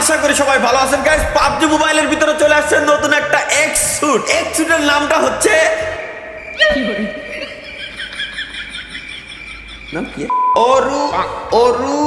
আশা করি সবাই ভালো আছেন গাইস। পাবজি মোবাইলের ভিতরে চলে আসছে নতুন একটা এক্স স্যুট। এক্স স্যুটের নামটা হচ্ছে নাম কি? ওরু ওরু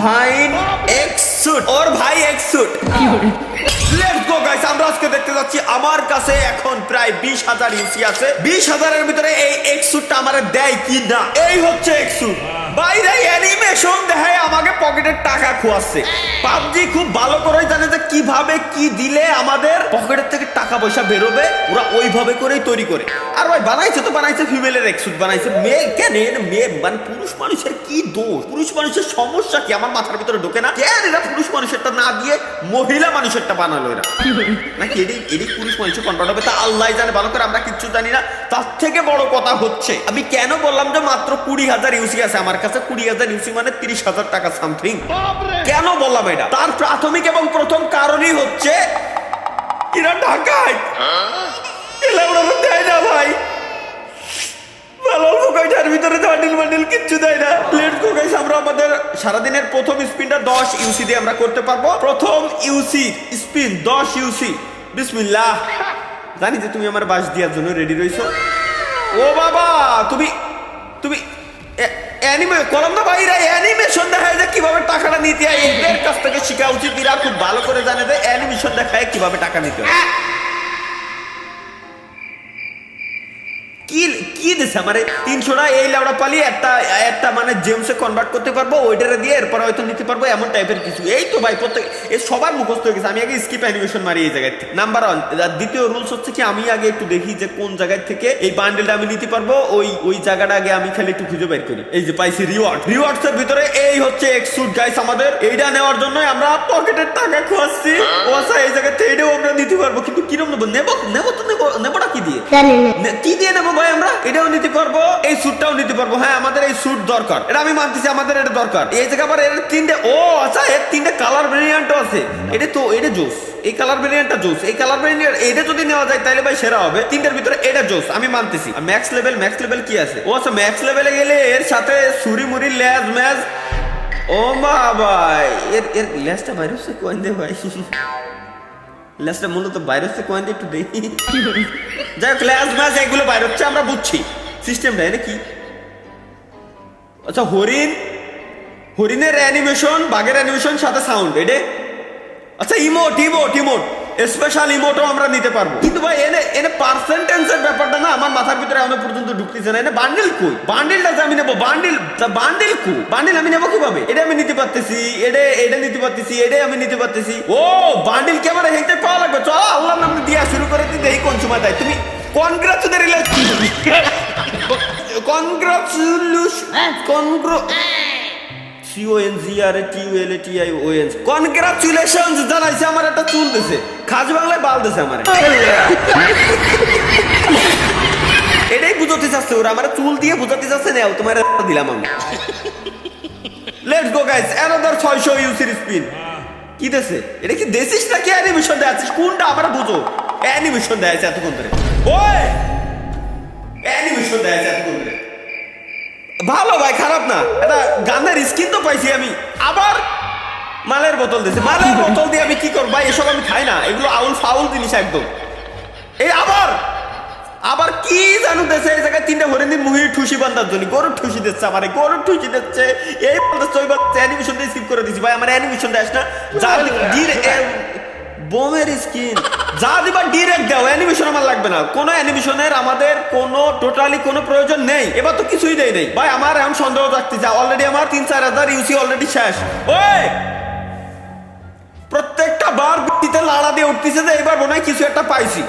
ভাই এক্স স্যুট। ওর ভাই X suit. Let's go guys, আমরা আজকে দেখতে যাচ্ছি। আমার কাছে এখন প্রায় 20,000 ইউসি আছে। 20,000 এর ভিতরে এই এক্স স্যুটটা আমারে দেয় কি না। এই হচ্ছে এক্স স্যুট। বাইরে অ্যানিমেশন দেখায় আমাকে পকেটের টাকা খোয়াচ্ছে। পাবজি খুব ভালো করে জানে যে কিভাবে কি দিলে আমাদের পকেটের থেকে টাকা পয়সা বেরোবে, ওরা ওইভাবে করেই তৈরি করে। আর ভাই বানাইছে তো বানাইছে ফিমেলের এক্স স্যুট বানাইছে। মেয়ে কেন মেয়ে মানে পুরুষ মানুষের কি দোষ? পুরুষ মানুষের সমস্যা কি আমার মাথার ভিতরে ঢোকে না। কেন এরা পুরুষ মানুষেরটা না দিয়ে মহিলা মানুষেরটা বানালো এরা? নাকি এটি পুরুষ মানুষের কন্ট্রোল হবে তা আল্লাহ জানে ভালো করে, আমরা কিচ্ছু জানি না। তার থেকে বড় কথা হচ্ছে আমি কেন বললাম যে মাত্র 20,000 ইউসি আছে আমার কাছে। 20,000 ইউসি মানে 30,000 টাকা সামথিং। কেন বললাম এটা? তার প্রাথমিক এবং প্রথম কারণই হচ্ছে এরা ঢাকায় এলা ওরা দেয় না ভাই। কিচ্ছু দেয় না। লেটস গো গাইস, আমরা আমাদের সারাদিনের প্রথম স্পিনটা 10 ইউসি দিয়ে আমরা করতে পারবো। প্রথম ইউসি স্পিন 10 ইউসি। বিসমিল্লাহ। জানি যে তুমি আমার বাস দেওয়ার জন্য রেডি রইছো। ও বাবা, তুমি অ্যানিমে কলম না ভাইরা অ্যানিমেশন দেখায় যে কিভাবে টাকাটা নিতে হয়। এদের কাছ থেকে শেখা উচিত। এরা খুব ভালো করে জানে যে অ্যানিমেশন দেখায় কিভাবে টাকা নিতে হয়। কি দিছে আমারে 300টা এই লাউড়া পালি একটা মানে জেমসে কনভার্ট করতে পারবো, ওইটারে দিয়ে এরপর হয়তো নিতে পারবো, এমন টাইপের কিছু। এই তো ভাই প্রত্যেক এই সবার মুখস্থ হয়ে গেছে। আমি আগে স্কিপ অ্যানিমেশন মারি এই জায়গায় থেকে। নাম্বার 1। দ্বিতীয় রুলস হচ্ছে কি আমি আগে একটু দেখি যে কোন জায়গা থেকে এই বান্ডেলটা আমি নিতে পারবো। ওই জায়গাটা আগে আমি খালি একটু খুঁজে বের করি। এই যে পাইছি রিওয়ার্ডস এর ভিতরে এই হচ্ছে এক্স স্যুট গাইস। আমাদের এইটা নেওয়ার জন্য আমরা পকেটের টাকা খোয়াচ্ছি। ও আচ্ছা, এই জায়গা থেকে এটাও আমরা নিতে পারবো, কিন্তু কিরকম নেবোটা কি দিয়ে? কি দিয়ে নেবো ভাই? আমরা এটাও নিতে পারবো, এই স্যুটটাও নিতে পারবো। হ্যাঁ, আমাদের এই স্যুট দরকার, এটা আমি মানতেছি, আমাদের এটা দরকার। এই জায়গা আবার এর 3টে আচ্ছা এর 3টে কালার ভেরিয়েন্টও আছে। এটা জোস। এই কালার ভেরিয়েন্টটা জোস। এই কালার ভেরিয়েন্ট এটা যদি নেওয়া যায় তাহলে ভাই সেরা হবে। 3টার ভিতরে এটা জোস, আমি মানতেছি। আর ম্যাক্স লেভেল কি আছে? ও আচ্ছা, ম্যাক্স লেভেলে গেলে এর সাথে ছুরি মুড়ি ল্যাজ ম্যাজ। ও মা ভাই, এর ল্যাজটা বাইরে হচ্ছে কোন দে ভাই। ল্যাজটা মূলত বাইরে হচ্ছে কোন দে একটু দেখি। যাই হোক, ল্যাজ ম্যাজ এগুলো বাইরে হচ্ছে, আমরা বুঝছি সিস্টেমটা এটা কি। আচ্ছা, হরিণের অ্যানিমেশন, বাঘের অ্যানিমেশন সাথে সাউন্ড এটা। আচ্ছা, ইমোট স্পেশাল ইমোটও আমরা নিতে পারবো। কিন্তু ভাই এনে পার্সেন্টেজের ব্যাপারটা না আমার মাথার ভিতরে এখনো পর্যন্ত ঢুকতেছে না। এনে বান্ডেল কই? বান্ডেলটা যে আমি নেবো, বান্ডেল আমি নেবো কিভাবে? এটা আমি নিতে পারতেছি, এটা নিতে পারতেছি, এটাই আমি নিতে পারতেছি। ও বান্ডেল ক্যামেরা হেঁটে পাওয়া লাগবে। চলো আল্লাহর নাম দিয়া শুরু করে দিই, দেখি কোন সময় দেয়। তুমি কনগ্রাচুলেশনস জানাইছে। আমার একটা চুল দিছে, খাজ বাংলায় বাল দিছে আমার। এটাই বুঝাতে চাচ্ছে ওরা, আমার চুল দিয়ে বুঝাতে চাচ্ছে। নাও তোমার দিলাম আমি। লেটস গো গাইস, অ্যানাদার 600 ইউসির স্পিন। কি দেছে? এটা কি দেছিস নাকি অ্যানিমেশন দেখাচ্ছিস? কোনটা আমরা বুঝো? অ্যানিমেশন দেখাচ্ছে এতক্ষণ ধরে। ওই অ্যানিমেশন দেখাচ্ছে এতক্ষণ ধরে। ভালো ভাই, খারাপ না। এটা গানের স্কিন তো পাইছি আমি। আবার মালের বোতল দিয়েছে। মালের বোতল দিয়ে আমি কি করবো ভাই? এসব আমি খাই না, এগুলো ফাউল জিনিস একদম। এই আবার কি জানো দেশে এই জায়গায় 3টে হরিণের মুহি ঠুসি বান্ধার জন্য গরুর ঠুসি দিচ্ছে। আমার গরুর ঠুসি দিচ্ছে। এই অ্যানিমেশন দিয়ে স্কিপ করে দিচ্ছি ভাই। আমার অ্যানিমেশন দেয় না, যা বোমের স্কিন যা দিবা ডিরেক্ট দাও। অ্যানিমেশন আমার লাগবে না। কোনো অ্যানিমেশনের আমাদের টোটালি কোনো প্রয়োজন নেই। এবার তো কিছুই দেয় নেই ভাই। আমার এখন সন্দেহ থাকতেছে। অলরেডি আমার 3-4 হাজার ইউসি অলরেডি শেষ। ওই প্রত্যেকটা বার বিটিতে লাড়া দিয়ে উঠতেছে যে এবার মনে হয় কিছু একটা পাইছি,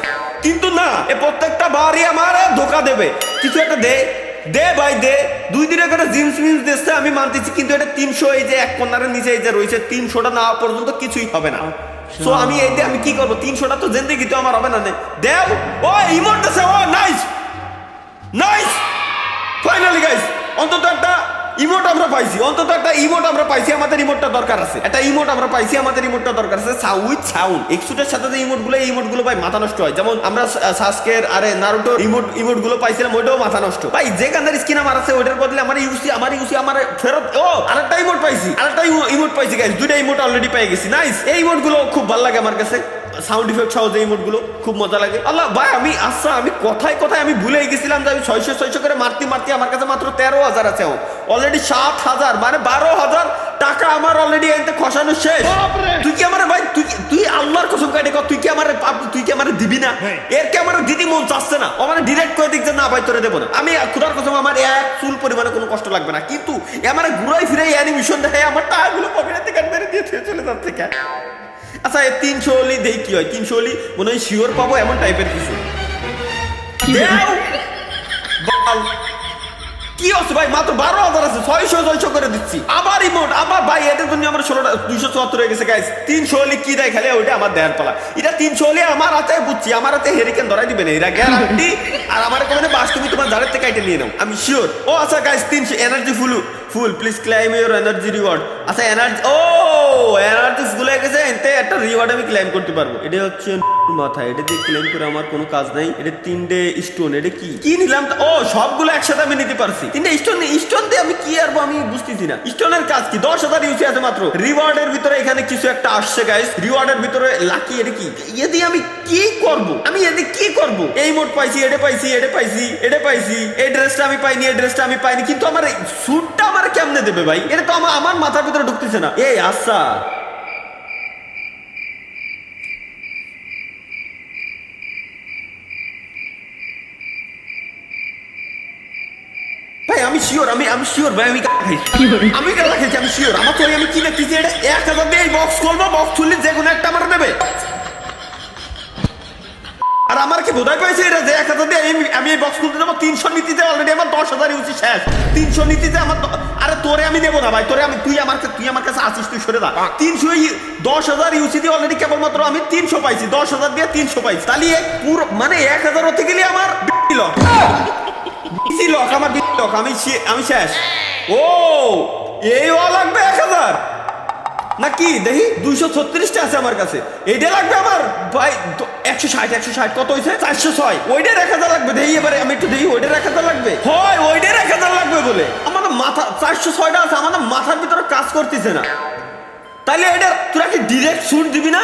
কিন্তু না, এ প্রত্যেকটা বারই আমার ধোকা দেবে। কিছু একটা দে ভাই দে। 2 দিনে করে জিন্স মিন্স দিচ্ছে, আমি মানতেছি। কিন্তু এটা 300, এই যে এক কর্নারের নিচে এই যে রয়েছে 300টা না পর্যন্ত কিছুই হবে না। সো আমি কি করবো? 300টা তো জিন্দেগি তো আমার হবে না। দেও ও ইমোট দিছে। ও নাইস ফাইনালি গাইস, অন্তত একটা ইমোট আমরা পাইছি, অন্তত একটা ইমোট আমরা পাইছি, আমাদের ইমোটটা দরকার আছে, একটা ইমোট আমরা পাইছি, আমাদের ইমোটটা দরকার আছে উইথ সাউন্ড। এক্সুটের সাথে যে ইমোট গুলো ভাই মাথা নষ্ট হয়, যেমন আমরা সাসকের আরে নারুটো ইমোট গুলো পাইছিলাম, ওইটাও মাথা নষ্ট ভাই। যে গানের স্কিন আমার আছে ওইটার বদলে আমার ইউসি আমার ফেরত। ও আরেকটা ইমোট পাইছি গাইস, দুইটা ইমোট অলরেডি পেয়ে গেছি, নাইস। এই ইমোট গুলো খুব ভালো লাগে আমার কাছে, সাউন্ড ইফেক্ট সহ যে ইমোট গুলো খুব মজা লাগে। আল্লাহ ভাই আমি কথায় আমি ভুলে গেছিলাম যে আমি 600 করে মারতে আমার কাছে মাত্র 13,000 আছে, অলরেডি 7,000 মানে 12,000 টাকা আমার অলরেডি এতে খসানো শেষ। তুই কি আমার ভাই তুই আল্লাহর কসম কাটে তুই কি আমার দিবি না? এর কি আমার দিদি মন চাচ্ছে না, আমার ডিরেক্ট করে দিক যে না ভাই তোরে দেবো না। আমি খুদার কসম আমার এক চুল পরিমাণে কোনো কষ্ট লাগবে না, কিন্তু আমার ঘুরাই ফিরে অ্যানিমেশন দেখে আমার টাকাগুলো পকেটে থেকে মেরে দিয়ে চলে যাচ্ছে কেন? আচ্ছা 300 হলি দেই কি হয়, 300 হলি মনে হয় শিওর পাবো এমন টাইপের কিছু। কি হচ্ছে ভাই, মাত্র 12,000 আছে, 600 করে দিচ্ছি। আবার ইমোট আবার ভাই, এদের জন্য আমার 274 হয়ে গেছে গাইস। 300 হলি কি দেয় খালি ওইটা আমার দেয়ার পালা। এটা 300 হলি আমার হাতে বুঝছি, আমার হাতে হেরিকেন ধরাই দিবে না এরা গ্যারান্টি। আর আমার কোনে বাস তুমি তোমার জারের থেকে কেটে নিয়ে নাও, আমি শিওর। ও আচ্ছা guys 300 energy full please claim your energy reward. আচ্ছা এনার্জি ফুল হয়ে গেছে, এতে একটা রিওয়ার্ড আমি ক্লেম করতে পারবো। এটা হচ্ছে মাথা, এটা দিয়ে ক্লেম করে আমার কোনো কাজ নাই। এটা 3টে স্টোন, এটা কি নিলাম? ও সবগুলো একসাথে আমি নিতে পারছি। 3টে স্টোন দিয়ে আমি কি আরবো আমি বুঝতেছি না। স্টোনের কাজ কি? 10,000 ইউসি আছে মাত্র। রিওয়ার্ডের ভিতরে এখানে কিছু একটা আসছে গাইস, রিওয়ার্ডের ভিতরে লাকি। এটা কি? এ দিয়ে আমি কি করব? এই মোট পাইছি, এটা পাইছি, এই ড্রেসটা আমি পাইনি, কিন্তু আমার স্যুটটা আমার কেমনে দেবে ভাই? এটা তো আমার মাথার ভিতরে ঢুকতেছে না। এই আচ্ছা ভাই আমি শিওর ভাই, আমি গালা খাইছি, আমি শিওর। আমার তো আমি কি দেখতেছি, এটা 1,000 দিয়ে এই বক্স খুলবো, বক্স খুললে যে কোনো একটা আমার দেবে। আর আমার কি বোধাই পাইছে এটা যে 1,000 দিয়ে আমি এই বক্স খুলতে যাবো, 300 নীতিতে অলরেডি আমার 10,000 ইউসি শেষ। 300 নীতিতে আমার আরে তোরে আমি দেবো না ভাই, তুই আমার কাছে আসিস, তুই সরে দা। 10,000 ইউসি দিয়ে অলরেডি কেবলমাত্র আমি 300 পাইছি, 10,000 দিয়ে 300 পাইছি। তাহলে পুরো মানে 1,000 হতে গেলে আমার আমি শেষ। ও এই লাগবে 1,000 নাকি? দেখি 236টা আছে আমার কাছে, এইটা লাগবে আমার ভাই। 160 কত হয়েছে? 406। ওইটার 1,000 লাগবে। দেখি এবারে আমি একটু দেখি, ওইটার 1,000 লাগবে। হয় ওইটার 1,000 লাগবে বলে আমার মাথা 406টা আছে, আমার মাথার ভিতরে কাজ করতেছে না। তাইলে এটা তোরা কি ডিরেক্ট শুট দিবি না?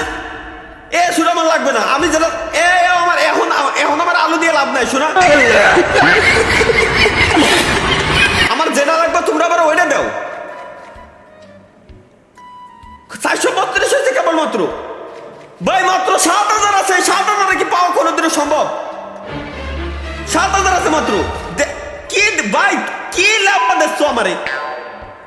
শুনে আমার লাগবে না, আমি যেটা আমার এখন আমার আলু দিয়ে লাভ নাই, শোনা। আমার যেটা লাগবে তোমরা আবার ওইটা দাও। 432 হয়েছে কেবলমাত্র ভাই, মাত্র 7,000 আছে। 7,000 কি পাওয়া কোনোদিনও সম্ভব? 7,000 আছে মাত্র। কি ভাই কি লাভ দেখছো আমারে?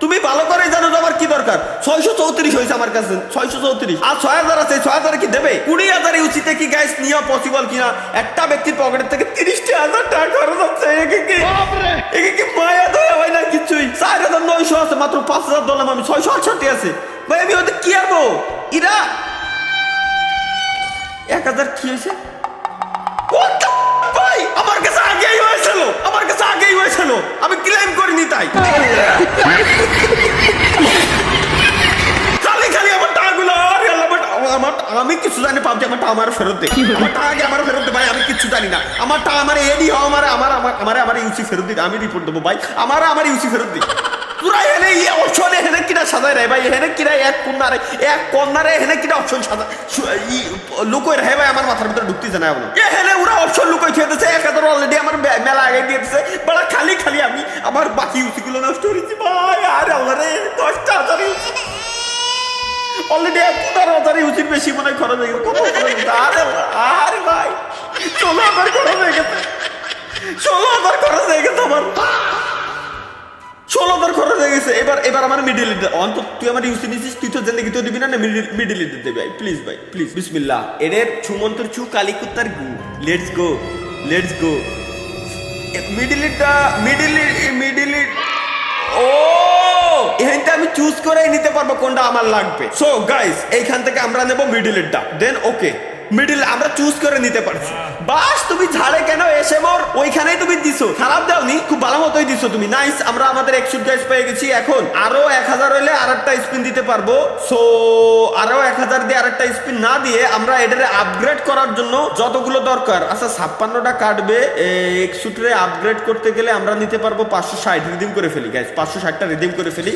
তুমি ভালো করে জানো আমার কি দরকার। 634 হয়েছে আমার কাছে, 634 আর 6,000 আছে। 6,000 কি দেবে? 20,000 ইউসিতে কি গাইস নেওয়া পসিবল কিনা? একটা ব্যক্তির পকেটের থেকে 30,000 টাকা খরচ হচ্ছে। একে কি মায়া দয়া হয় না কিছুই? 4,900 আছে মাত্র, 5,000 দিলাম আমি, 668 আছে ভাই। আমি ওদের কি আরবো? ইরা 1,000 কি হয়েছে ভাই? আমার কাছে আগেই হয়েছিল, আমি ক্লেম করিনি তাই। খালি আমার টাকাগুলো আমি কিছু জানি পাবজি, আমার টাকা আমার ফেরত দে, আমার টাকা আগে আমার ফেরত দে ভাই। আমি কিছু জানি না, আমার টাকা আমার এডি হও, আমার ইউসি ফেরত দিতে আমি রিপোর্ট দেবো ভাই। আমার ইউসি ফেরত দিই। পুরা এনে অপশন এনে কিনা সাজায় রে ভাই, এনে কিনা এক কর্নারে এনে কিনা অপশন সাজা লুকোয় রে ভাই। আমার মাথার ভিতরে ঢুকতেছে না এখন। এখানে ওরা অপশন লুকোয় খেতেছে। 1,000 অলরেডি আমার মেলা আগে দিয়েছে বড়। খালি আমি আমার বাকি ইউসি গুলো নষ্ট করেছি ভাই। আরে আল্লাহ রে, 10,000 ইউসি অলরেডি 15,000 ইউসির বেশি মনে খরচ হয়ে গেছে। আরে ভাই 16,000 খরচ হয়ে গেছে, 16,000 খরচ হয়ে গেছে আমার, 16,000 খরচ হয়ে গেছে। এবার আমার মিডিল অন্তত তুই আমার ইউসি নিছিস, তুই তো জেনে তো দিবি না, মিডিল দিতে ভাই প্লিজ ভাই প্লিজ। বিসমিল্লাহ। এদের ছুমন্তর ছু কালিকুত্তার গু। Let's go middle. ও এখানটা আমি চুজ করে নিতে পারবো কোনটা আমার লাগবে। সো গাইস এইখান থেকে আমরা নেব মিডিলেরটা, দেন ওকে মিডিল আমরা চুজ করে নিতে পারছি। বাস তুমি ঝাড়ে কেন এসে মোর ওইখানেই তুমি দিছো, খারাপ দাওনি, খুব ভালো মতোই দিছো তুমি। নাইস, আমরা আমাদের এক্সুট গাইস পেয়ে গেছি। এখন আরো 1000 হইলে আরেকটা স্পিন দিতে পারবো। সো আরো 1000 দিয়ে আরেকটা স্পিন না দিয়ে আমরা এটারে আপগ্রেড করার জন্য যতগুলো দরকার, আচ্ছা 56টা কাটবে। এক্সুটরে আপগ্রেড করতে গেলে আমরা নিতে পারবো 560 রিডিম করে ফেলি গাইস, 560টা রিডিম করে ফেলি।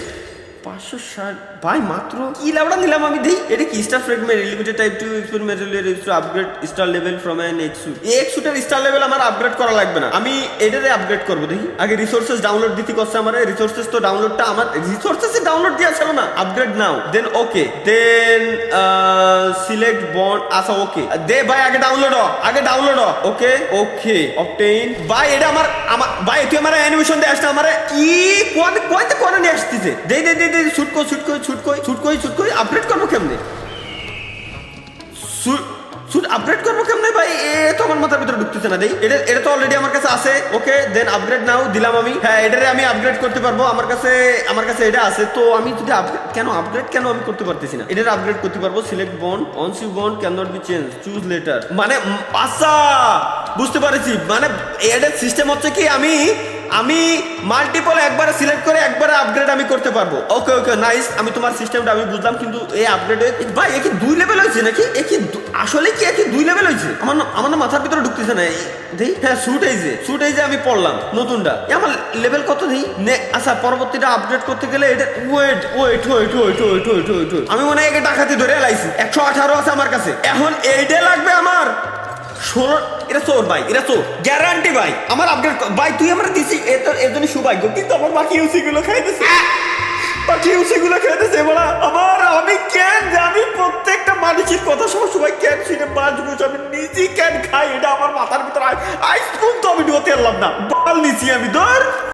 560 ভাই মাত্র কি লাউডা নিলাম আমি দেই। এটা কি star fragment limited type to experimental to upgrade star level from an X suit. এই এক্সুটের স্টার লেভেল আমার আপগ্রেড করা লাগবে না, আমি এটারে আপগ্রেড করব। দেখি আগে রিসোর্সেস ডাউনলোড দিতে করছে আমার, রিসোর্সেস তো ডাউনলোডটা আমার রিসোর্সেস ডাউনলোড দেওয়া ছিল না। আপগ্রেড নাও, দেন ওকে, দেন সিলেক্ট বন্ড। আচ্ছা ওকে দে ভাই, আগে ডাউনলোড হ, আগে ডাউনলোড হ। ওকে ওকে অবটেইন ভাই, এটা আমার ভাই তুই আমার অ্যানিমেশন দে আসছে আমারে কি কোন কইতে কোন নিয়ে আসতেছে। দে দে দে দে শুট কই আপডেট করবো কেমনে, শুট আপডেট করবো কেমনে ভাই, এ তো আমার মাথার ভিতরে ঢুকতেছে না। দেই এটা তো অলরেডি আমার কাছে আছে। ওকে দেন আপগ্রেড নাও দিলাম আমি। হ্যাঁ এটারে আমি আপগ্রেড করতে পারবো, আমার কাছে এটা আছে। তো আমি যদি আপগ্রেড কেন আমি করতে পারতেছি না, এটারে আপগ্রেড করতে পারবো। Select bond, once you bond can not be change, choose later. মানে আচ্ছা বুঝতে পারছি, মানে এটার সিস্টেম হচ্ছে কি আমি মাল্টিপল একবারে সিলেক্ট করে একবারে আপগ্রেড আমি করতে পারবো। ওকে ওকে নাইস, আমি তোমার সিস্টেমটা আমি বুঝলাম, কিন্তু এই আপগ্রেড ভাই এ কি 2 লেভেল হয়েছে নাকি, এ কি আসলে কি এ কি 2 লেভেল হয়েছে? আমার না মাথার ভিতরে ঢুকতেছে না। দেই হ্যাঁ শুট এই যে আমি পড়লাম নতুনটা, আমার লেভেল কত দেই নে। আচ্ছা পরবর্তীটা আপডেট করতে গেলে এটা ওয়েট আমি মনে হয় একে ডাকাতি ধরে লাইছি। 118 আছে আমার কাছে, এখন এইটা লাগবে আমার 16। এটা চোর ভাই, এটা চোর গ্যারান্টি ভাই। আমার আপডেট ভাই তুই আমার দিছি, এর জন্য সৌভাগ্য, কিন্তু আমার বাকি ইউসি গুলো খাইতেছে, বলা আমার। আমি কেন জানি প্রত্যেকটা মানুষের কথা সবাই কেন শুনে বাঁচবো, আমি নিজেই কেন খাই, এটা আমার মাথার ভিতরে আইসক্রিম তো আমি ঢোতে পারলাম না, বাল নিছি আমি ধর।